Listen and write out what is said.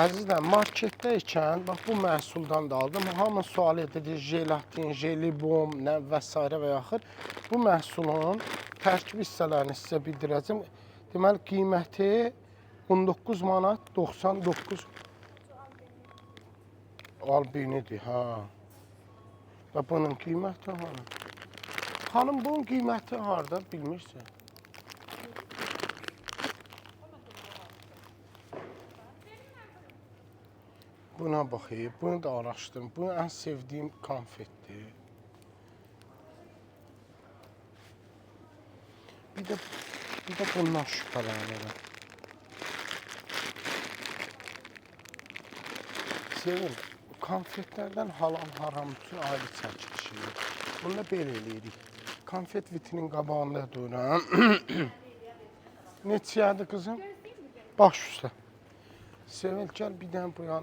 Əzizlər, marketdəykən, bax bu məhsuldan da aldım. Hamı sual edir, jelatin, jelibon, nə və s. və yaxud. Bu məhsulun tərkib hissələrini sizə bildirəcəm. Deməli, qiyməti 19 manat 99 albinidir, hə. Və bunun qiyməti hanı? Xanım, bunun qiyməti harada, bilmirsən? Buna baxayım, bunu da araşdırın. Bu ən sevdiyim konfetdir. Bir də bundan şübhələnirəm. Sevin, konfetlərdən halal haram üçün ayrı çəkilişidir. Bunu da belə eləyirik. Konfet vitrinin qabağında duran. Neçəyədir qızım? Baş üstə. Sevil, gəl bir dənə bu yan